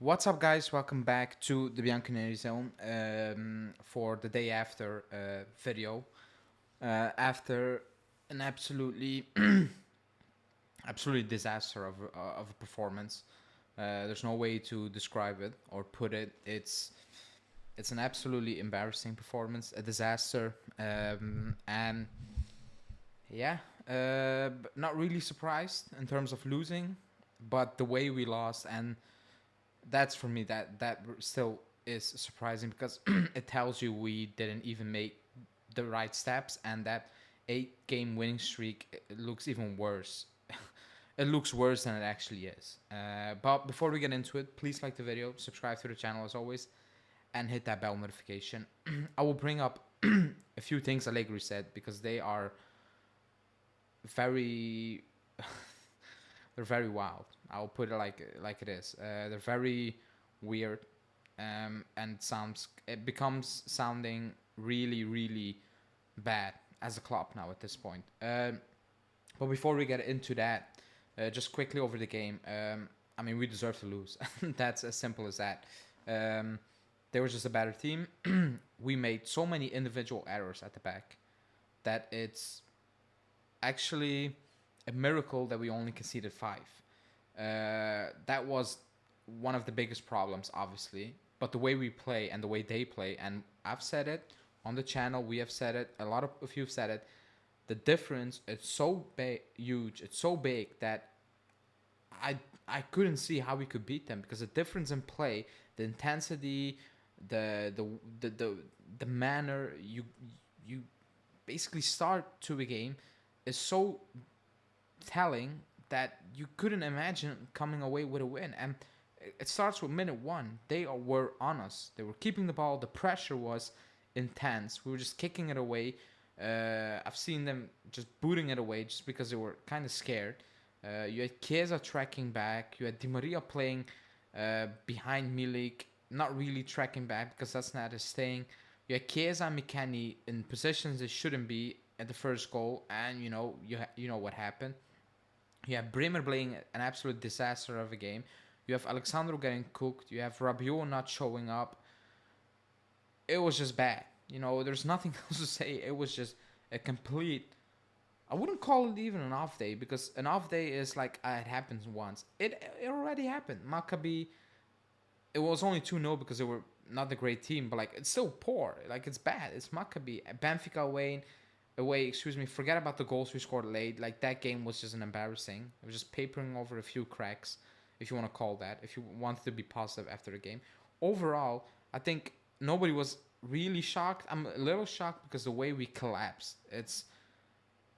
What's up, guys? Welcome back to the Bianconerizone for the day after video. After an absolutely disaster of a performance. There's no way to describe it or put it. It's an absolutely embarrassing performance, a disaster, and yeah, not really surprised in terms of losing, but the way we lost, and that's for me that still is surprising because it tells you we didn't even make the right steps, and that 8 game winning streak looks even worse. It looks worse than it actually is. But before we get into it, please like the video, subscribe to the channel as always, and hit that bell notification. I will bring up a few things Allegri said because they are very they're very wild. I'll put it like it is. They're very weird, and it becomes sounding really bad as a club now at this point. But before we get into that, just quickly over the game. I mean, we deserve to lose. That's as simple as that. They were just a better team. We made so many individual errors at the back that it's actually a miracle that we only conceded 5. That was one of the biggest problems, obviously. But the way we play and the way they play, and I've said it on the channel, we have said it, a lot of you have said it. The difference is so huge, it's so big that I I couldn't see how we could beat them because the difference in play, the intensity, the the the the, the manner you basically start to a game is so telling that you couldn't imagine coming away with a win. And it starts with minute 1. They were on us. They were keeping the ball. The pressure was intense. We were just kicking it away. I've seen them just booting it away just because they were kind of scared. You had Chiesa tracking back. You had Di Maria playing behind Milik, not really tracking back because that's not his thing. You had Chiesa and McKennie in positions they shouldn't be at the first goal, and you know what happened. You have Bremer playing an absolute disaster of a game. You have Alexandro getting cooked. You have Rabiot not showing up. It was just bad. There's nothing else to say. It was just a complete. I wouldn't call it even an off day because an off day is like it happens once. It already happened. Maccabi. It was only 2-0 because they were not the great team, but like it's still poor. Like it's bad. It's Maccabi. Benfica away, excuse me, forget about the goals we scored late. Like that game was just an embarrassing. It was just papering over a few cracks, if you want to call that, if you wanted to be positive after the game. Overall, I think nobody was really shocked. I'm a little shocked because the way we collapsed. It's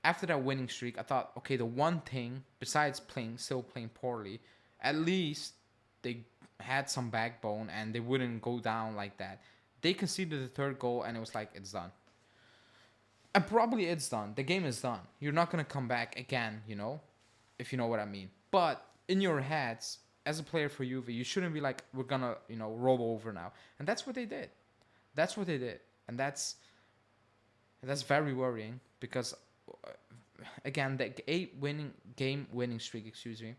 after that winning streak, I thought, okay, the one thing besides still playing poorly, at least they had some backbone and they wouldn't go down like that. They conceded the third goal and it was like it's done. And probably it's done. The game is done. You're not gonna come back again, if you know what I mean. But in your heads, as a player for Juve, you shouldn't be like, we're gonna, roll over now. And that's what they did. That's what they did, and that's very worrying because, uh, again, the game winning streak, excuse me,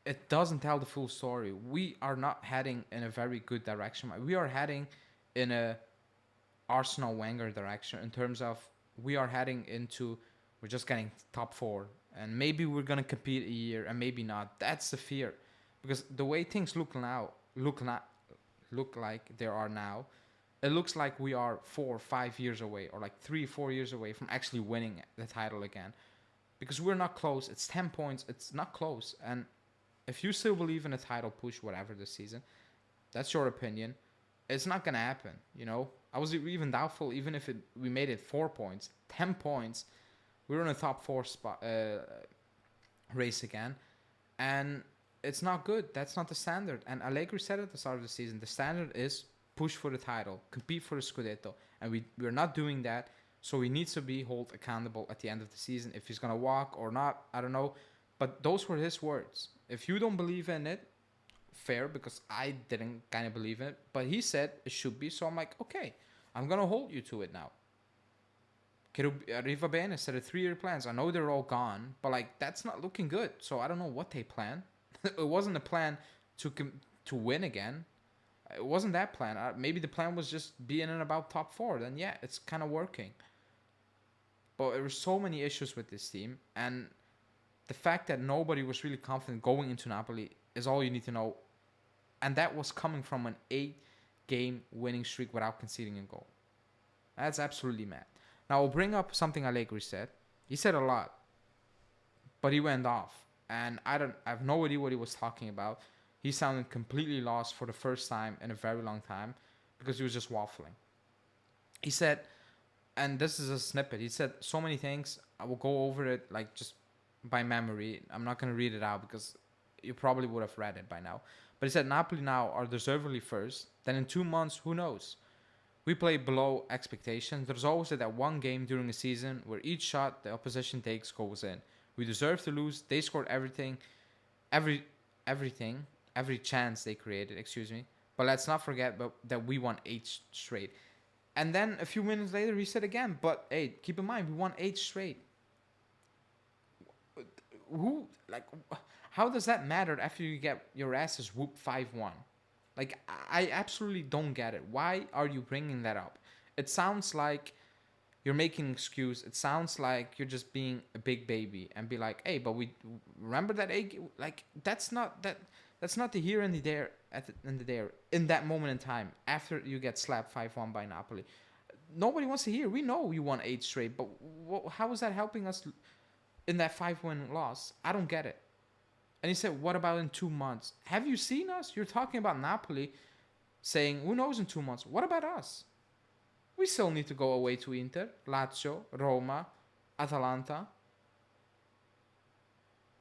it doesn't tell the full story. We are not heading in a very good direction. We are heading in a Arsenal Wenger direction in terms of we are heading into we're just getting top 4 and maybe we're gonna compete a year and maybe not. That's the fear because the way things look like they are now, it looks like we are 4 or 5 years away or like 3 or 4 years away from actually winning the title again because we're not close. It's 10 points. It's not close. And if you still believe in a title push, whatever this season, that's your opinion. It's not gonna happen. I was even doubtful, even if we made it 4 points, 10 points, we were in a top 4 spot race again, and it's not good. That's not the standard. And Allegri said at the start of the season, the standard is push for the title, compete for the Scudetto, and we're not doing that. So he needs to be held accountable at the end of the season. If he's gonna walk or not, I don't know. But those were his words. If you don't believe in it, fair, because I didn't kind of believe it. But he said it should be, so I'm like, okay, I'm gonna hold you to it now. Riva Bene said a 3-year plans. I know they're all gone, but like that's not looking good. So I don't know what they plan. It wasn't a plan to win again. It wasn't that plan. Maybe the plan was just being in about top four. Then yeah, it's kind of working. But there were so many issues with this team, and the fact that nobody was really confident going into Napoli is all you need to know. And that was coming from an 8-game winning streak without conceding a goal. That's absolutely mad. Now I'll bring up something Allegri said. He said a lot, but he went off, and I have no idea what he was talking about. He sounded completely lost for the first time in a very long time because he was just waffling. He said, and this is a snippet. He said so many things. I will go over it like just by memory. I'm not going to read it out because you probably would have read it by now. But he said Napoli now are deservedly first. Then in 2 months, who knows? We play below expectations. There's always that one game during a season where each shot the opposition takes goes in. We deserve to lose. They scored everything, every chance they created. Excuse me. But let's not forget that we won 8 straight. And then a few minutes later, he said again, but hey, keep in mind, we won 8 straight. How does that matter after you get your asses whooped 5-1? Like, I absolutely don't get it. Why are you bringing that up? It sounds like you're making an excuse. It sounds like you're just being a big baby and be like, hey, but we remember that like that's not the here and the there in that moment in time after you get slapped 5-1 by Napoli. Nobody wants to hear. We know you won 8 straight, but how is that helping us in that 5-win loss? I don't get it. And he said, what about in 2 months? Have you seen us? You're talking about Napoli saying, who knows in 2 months? What about us? We still need to go away to Inter, Lazio, Roma, Atalanta.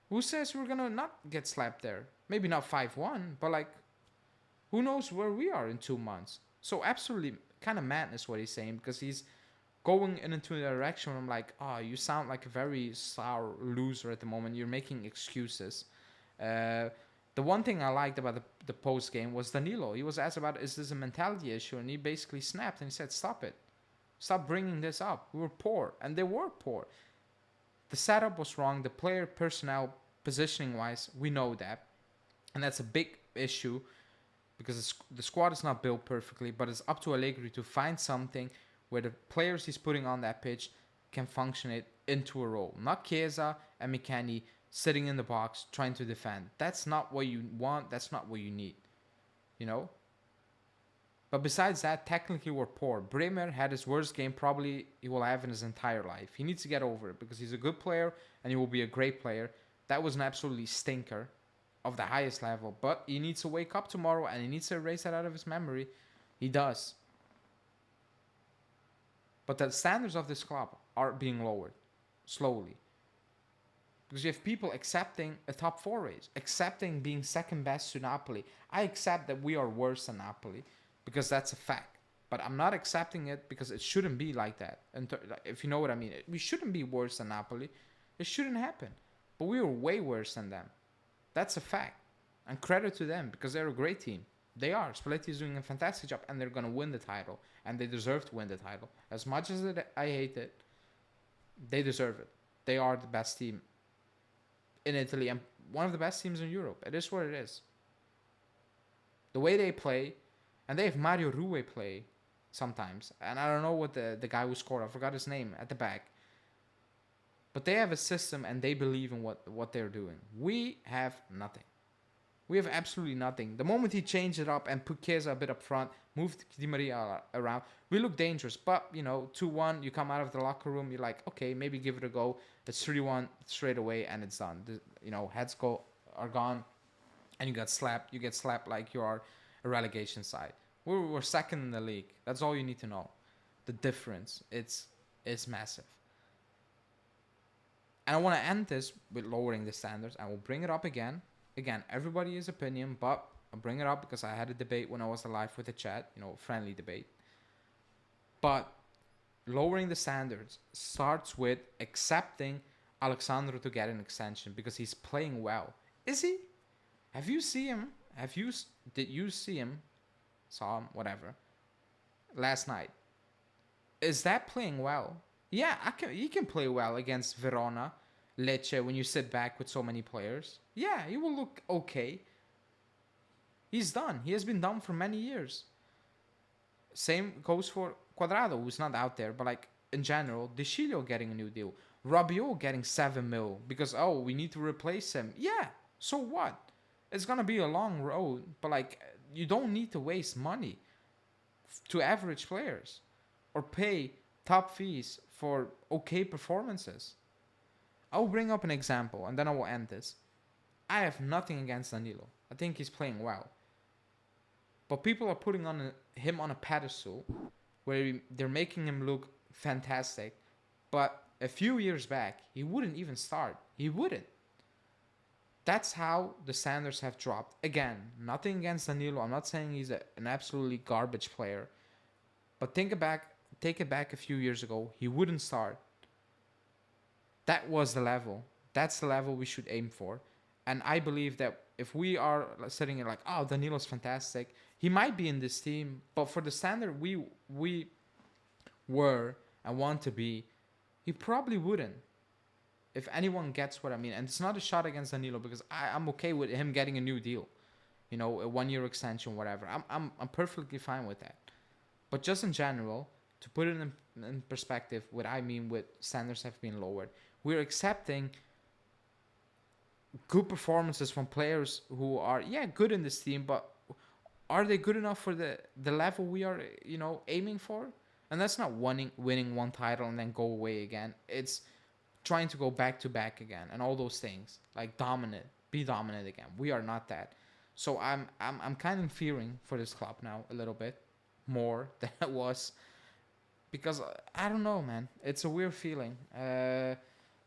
Who says we're going to not get slapped there? Maybe not 5-1, but like, who knows where we are in 2 months? So absolutely kind of madness what he's saying, because he's going into a direction where I'm like, you sound like a very sour loser at the moment. You're making excuses. The one thing I liked about the post game was Danilo. He was asked about, is this a mentality issue? And he basically snapped and he said, stop it. Stop bringing this up. We were poor. And they were poor. The setup was wrong. The player personnel, positioning wise, we know that. And that's a big issue because the squad is not built perfectly, but it's up to Allegri to find something where the players he's putting on that pitch can function it into a role. Not Chiesa and McKennie sitting in the box trying to defend. That's not what you want. That's not what you need. You know? But besides that, technically we're poor. Bremer had his worst game probably he will have in his entire life. He needs to get over it because he's a good player and he will be a great player. That was an absolutely stinker of the highest level. But he needs to wake up tomorrow and he needs to erase that out of his memory. He does. But the standards of this club are being lowered slowly. Because you have people accepting a top 4 race, accepting being second best to Napoli. I accept that we are worse than Napoli because that's a fact. But I'm not accepting it because it shouldn't be like that. And if you know what I mean, we shouldn't be worse than Napoli. It shouldn't happen. But we were way worse than them. That's a fact. And credit to them because they're a great team. They are. Spalletti is doing a fantastic job and they're going to win the title. And they deserve to win the title. As much as I hate it, they deserve it. They are the best team in Italy and one of the best teams in Europe. It is what it is. The way they play, and they have Mario Rui play sometimes. And I don't know what the guy who scored, I forgot his name, at the back. But they have a system and they believe in what they're doing. We have nothing. We have absolutely nothing. The moment he changed it up and put Chiesa a bit up front, moved Di Maria around, we look dangerous. But, 2-1, you come out of the locker room, you're like, okay, maybe give it a go. It's 3-1 straight away and it's done. Heads are gone and you get slapped. You get slapped like you are a relegation side. We're second in the league. That's all you need to know. The difference, it's massive. And I want to end this with lowering the standards. I will bring it up again. Again, everybody has opinion, but I'll bring it up because I had a debate when I was alive with the chat, friendly debate. But lowering the standards starts with accepting Alexandro to get an extension because he's playing well. Is he? Have you seen him? Did you see him? Saw him, whatever. Last night. Is that playing well? Yeah, he can play well against Verona, Lecce when you sit back with so many players. Yeah, he will look okay. He's done. He has been done for many years. Same goes for Cuadrado, who's not out there, but like in general, De Chilio getting a new deal, Rabiot getting 7 mil because we need to replace him. Yeah, so what? It's gonna be a long road, but like you don't need to waste money to average players or pay top fees for okay performances. I'll bring up an example and then I will end this. I have nothing against Danilo. I think he's playing well. But people are putting him on a pedestal where they're making him look fantastic. But a few years back, he wouldn't even start. He wouldn't. That's how the standards have dropped. Again, nothing against Danilo. I'm not saying he's an absolutely garbage player. But take it back a few years ago. He wouldn't start. That was the level. That's the level we should aim for. And I believe that if we are sitting here like, oh, Danilo's fantastic, he might be in this team, but for the standard we were and want to be, he probably wouldn't. If anyone gets what I mean. And it's not a shot against Danilo because I'm okay with him getting a new deal. You know, a 1 year extension, whatever. I'm perfectly fine with that. But just in general, to put it in perspective, what I mean with standards have been lowered, we're accepting good performances from players who are good in this team, but are they good enough for the level we are aiming for? And that's not winning one title and then go away again. It's trying to go back to back again and all those things, like be dominant again. We are not that. So I'm kind of fearing for this club now a little bit more than I was, because I don't know, man. It's a weird feeling.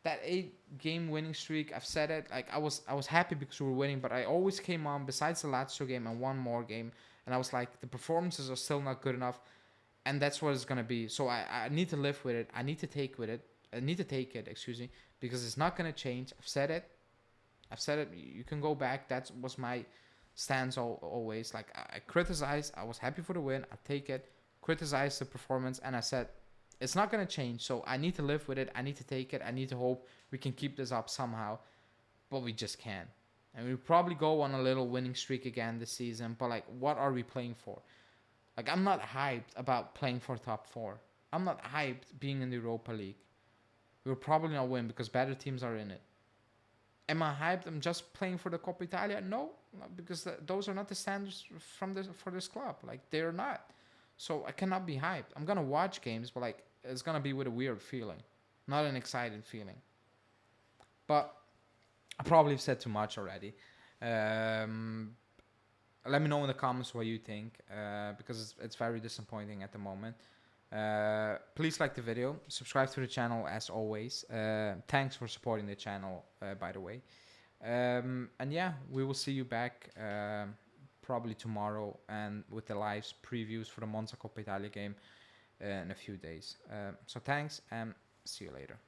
That 8-game winning streak, I've said it, like I was happy because we were winning, but I always came on besides the Lazio game and one more game, and I was like, the performances are still not good enough, and that's what it's gonna be. So I need to live with it. I need to take it, excuse me, because it's not gonna change. I've said it. You can go back. That was my stance always. Like I criticized. I was happy for the win. I take it. Criticized the performance, and I said, it's not going to change, so I need to live with it. I need to take it. I need to hope we can keep this up somehow, but we just can't. And we'll probably go on a little winning streak again this season, but like, what are we playing for? Like, I'm not hyped about playing for top 4. I'm not hyped being in the Europa League. We'll probably not win because better teams are in it. Am I hyped? I'm just playing for the Coppa Italia? No, because those are not the standards for this club. Like, they're not. So I cannot be hyped. I'm going to watch games, but like, it's going to be with a weird feeling, not an excited feeling. But I probably have said too much already. Let me know in the comments what you think, because it's very disappointing at the moment. Please like the video, subscribe to the channel as always. Thanks for supporting the channel, by the way. And yeah, we will see you back probably tomorrow, and with the live previews for the Monza Coppa Italia game in a few days. So thanks, and see you later.